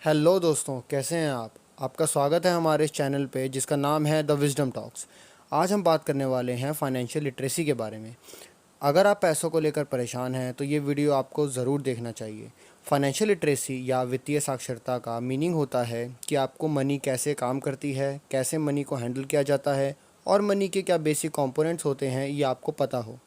Hello दोस्तों, कैसे हैं आप। आपका स्वागत है हमारे इस चैनल पे जिसका नाम है द विजडम टॉक्स। आज हम बात करने वाले हैं फाइनेंशियल लिटरेसी के बारे में। अगर आप पैसों को लेकर परेशान हैं तो ये वीडियो आपको ज़रूर देखना चाहिए। फाइनेंशियल लिटरेसी या वित्तीय साक्षरता का मीनिंग होता है कि आपको मनी कैसे काम करती है, कैसे मनी को हैंडल किया जाता है और मनी के क्या बेसिक कंपोनेंट्स होते हैं ये आपको पता हो।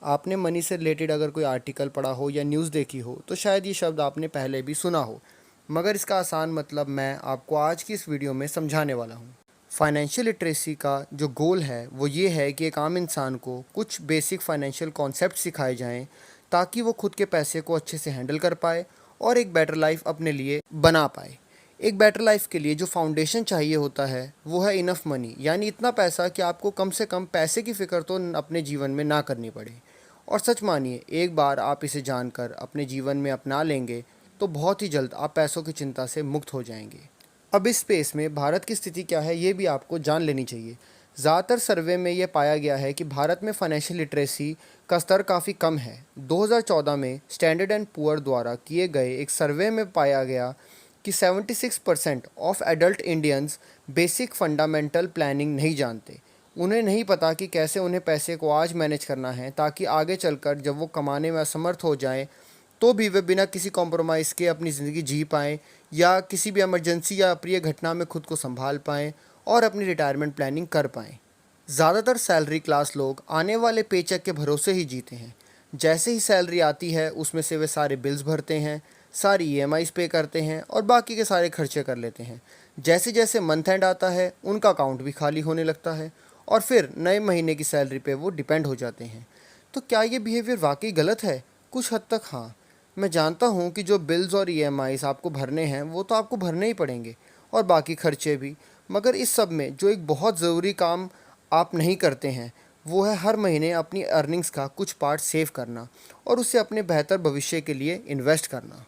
आपने मनी से रिलेटेड अगर कोई आर्टिकल पढ़ा हो या न्यूज़ देखी हो तो शायद ये शब्द आपने पहले भी सुना हो, मगर इसका आसान मतलब मैं आपको आज की इस वीडियो में समझाने वाला हूँ। फाइनेंशियल लिटरेसी का जो गोल है वो ये है कि एक आम इंसान को कुछ बेसिक फाइनेंशियल कॉन्सेप्ट सिखाए जाएं ताकि वो खुद के पैसे को अच्छे से हैंडल कर पाए और एक बेटर लाइफ अपने लिए बना पाए। एक बेटर लाइफ के लिए जो फाउंडेशन चाहिए होता है वो है इनफ मनी, यानी इतना पैसा कि आपको कम से कम पैसे की फ़िक्र तो अपने जीवन में ना करनी पड़े। और सच मानिए, एक बार आप इसे जानकर अपने जीवन में अपना लेंगे तो बहुत ही जल्द आप पैसों की चिंता से मुक्त हो जाएंगे। अब इस स्पेस में भारत की स्थिति क्या है ये भी आपको जान लेनी चाहिए। ज़्यादातर सर्वे में ये पाया गया है कि भारत में फाइनेंशियल लिटरेसी का स्तर काफ़ी कम है। 2014 में स्टैंडर्ड एंड पुअर द्वारा किए गए एक सर्वे में पाया गया कि 76% of adult Indians basic fundamental planning नहीं जानते। उन्हें नहीं पता कि कैसे उन्हें पैसे को आज मैनेज करना है ताकि आगे चलकर जब वो कमाने में असमर्थ हो जाएं तो भी वे बिना किसी कॉम्प्रोमाइज़ के अपनी ज़िंदगी जी पाएँ या किसी भी इमरजेंसी या अप्रिय घटना में खुद को संभाल पाएँ और अपनी रिटायरमेंट प्लानिंग कर पाएँ। ज़्यादातर सैलरी क्लास लोग आने वाले पेचेक के भरोसे ही जीते हैं। जैसे ही सैलरी आती है उसमें से वे सारे बिल्स भरते हैं, सारी ईएमआईज़ पे करते हैं और बाकी के सारे खर्चे कर लेते हैं। जैसे जैसे मंथ एंड आता है उनका अकाउंट भी खाली होने लगता है और फिर नए महीने की सैलरी पे वो डिपेंड हो जाते हैं। तो क्या ये बिहेवियर वाकई गलत है? कुछ हद तक हाँ। मैं जानता हूँ कि जो बिल्स और ईएमआईज़ आपको भरने हैं वो तो आपको भरने ही पड़ेंगे और बाकी खर्चे भी, मगर इस सब में जो एक बहुत ज़रूरी काम आप नहीं करते हैं वो है हर महीने अपनी अर्निंग्स का कुछ पार्ट सेव करना और उसे अपने बेहतर भविष्य के लिए इन्वेस्ट करना।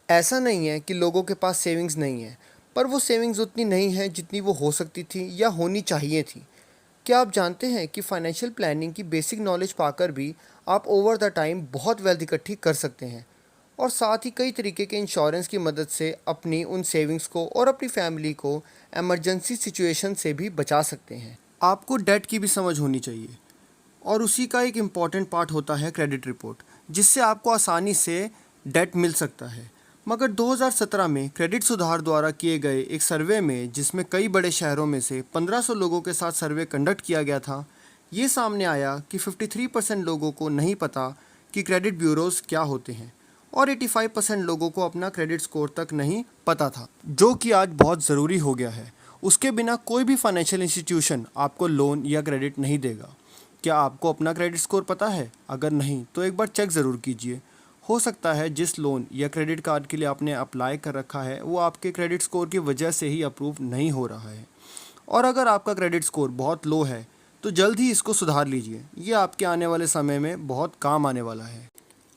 ऐसा नहीं है कि लोगों के पास सेविंग्स नहीं है, पर वो सेविंग्स उतनी नहीं है जितनी वो हो सकती थी या होनी चाहिए थी। क्या आप जानते हैं कि फाइनेंशियल प्लानिंग की बेसिक नॉलेज पाकर भी आप ओवर द टाइम बहुत वेल्थ इकट्ठी कर सकते हैं और साथ ही कई तरीके के इंश्योरेंस की मदद से अपनी उन सेविंग्स को और अपनी फैमिली को इमरजेंसी सिचुएशन से भी बचा सकते हैं। आपको डेट की भी समझ होनी चाहिए और उसी का एक इम्पॉर्टेंट पार्ट होता है क्रेडिट रिपोर्ट, जिससे आपको आसानी से डेट मिल सकता है। मगर 2017 में क्रेडिट सुधार द्वारा किए गए एक सर्वे में, जिसमें कई बड़े शहरों में से 1500 लोगों के साथ सर्वे कंडक्ट किया गया था, ये सामने आया कि 53% लोगों को नहीं पता कि क्रेडिट ब्यूरोज क्या होते हैं और 85% लोगों को अपना क्रेडिट स्कोर तक नहीं पता था, जो कि आज बहुत ज़रूरी हो गया है। उसके बिना कोई भी फाइनेंशियल इंस्टीट्यूशन आपको लोन या क्रेडिट नहीं देगा। क्या आपको अपना क्रेडिट स्कोर पता है? अगर नहीं तो एक बार चेक ज़रूर कीजिए। हो सकता है जिस लोन या क्रेडिट कार्ड के लिए आपने अप्लाई कर रखा है वो आपके क्रेडिट स्कोर की वजह से ही अप्रूव नहीं हो रहा है। और अगर आपका क्रेडिट स्कोर बहुत लो है तो जल्द ही इसको सुधार लीजिए। ये आपके आने वाले समय में बहुत काम आने वाला है।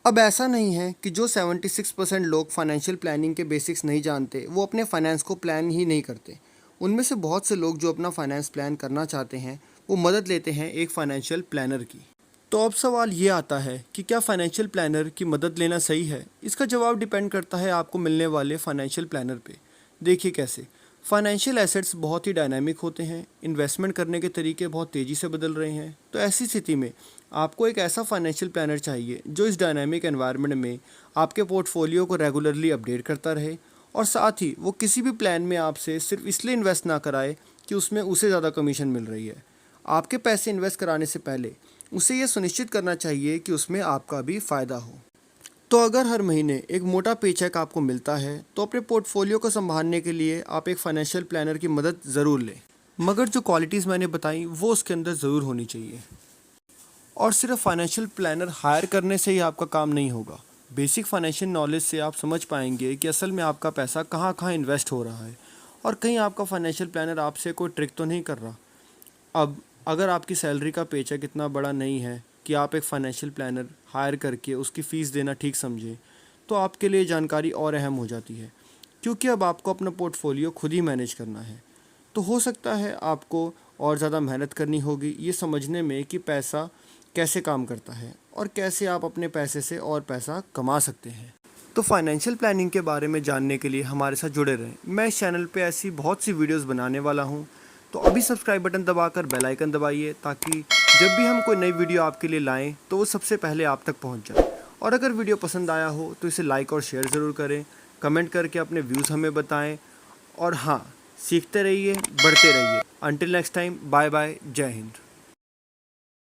अब ऐसा नहीं है कि जो 76% लोग फाइनेंशियल प्लानिंग के बेसिक्स नहीं जानते वो अपने फाइनेंस को प्लान ही नहीं करते। उनमें से बहुत से लोग जो अपना फाइनेंस प्लान करना चाहते हैं वो मदद लेते हैं एक फाइनेंशियल प्लानर की। तो अब सवाल ये आता है कि क्या फाइनेंशियल प्लानर की मदद लेना सही है? इसका जवाब डिपेंड करता है आपको मिलने वाले फाइनेंशियल प्लानर पे। देखिए कैसे। फाइनेंशियल एसेट्स बहुत ही डायनामिक होते हैं, इन्वेस्टमेंट करने के तरीके बहुत तेज़ी से बदल रहे हैं। तो ऐसी स्थिति में आपको एक ऐसा फाइनेंशियल प्लानर चाहिए जो इस डायनामिक एनवायरनमेंट में आपके पोर्टफोलियो को रेगुलरली अपडेट करता रहे और साथ ही वो किसी भी प्लान में आपसे सिर्फ इसलिए इन्वेस्ट ना कराए कि उसमें उसे ज़्यादा कमीशन मिल रही है। आपके पैसे इन्वेस्ट कराने से पहले उसे ये सुनिश्चित करना चाहिए कि उसमें आपका भी फ़ायदा हो। तो अगर हर महीने एक मोटा पेचेक आपको मिलता है तो अपने पोर्टफोलियो को संभालने के लिए आप एक फाइनेंशियल प्लानर की मदद ज़रूर लें, मगर जो क्वालिटीज़ मैंने बताई वो उसके अंदर ज़रूर होनी चाहिए। और सिर्फ फाइनेंशियल प्लानर हायर करने से ही आपका काम नहीं होगा। बेसिक फाइनेंशियल नॉलेज से आप समझ पाएंगे कि असल में आपका पैसा कहाँ कहाँ इन्वेस्ट हो रहा है और कहीं आपका फाइनेंशियल प्लानर आपसे कोई ट्रिक तो नहीं कर रहा। अब अगर आपकी सैलरी का पेचेक इतना बड़ा नहीं है कि आप एक फाइनेंशियल प्लानर हायर करके उसकी फ़ीस देना ठीक समझें, तो आपके लिए जानकारी और अहम हो जाती है, क्योंकि अब आपको अपना पोर्टफोलियो खुद ही मैनेज करना है। तो हो सकता है आपको और ज़्यादा मेहनत करनी होगी ये समझने में कि पैसा कैसे काम करता है और कैसे आप अपने पैसे से और पैसा कमा सकते हैं। तो फाइनेंशियल प्लानिंग के बारे में जानने के लिए हमारे साथ जुड़े रहें। मैं इस चैनल पे ऐसी बहुत सी वीडियोस बनाने वाला हूँ, तो अभी सब्सक्राइब बटन दबाकर बेल आइकन दबाइए ताकि जब भी हम कोई नई वीडियो आपके लिए लाएं तो वो सबसे पहले आप तक पहुँच जाए। और अगर वीडियो पसंद आया हो तो इसे लाइक और शेयर ज़रूर करें, कमेंट करके अपने व्यूज़ हमें बताएं। और हाँ, सीखते रहिए, बढ़ते रहिए। Until next time, bye bye, जय हिंद।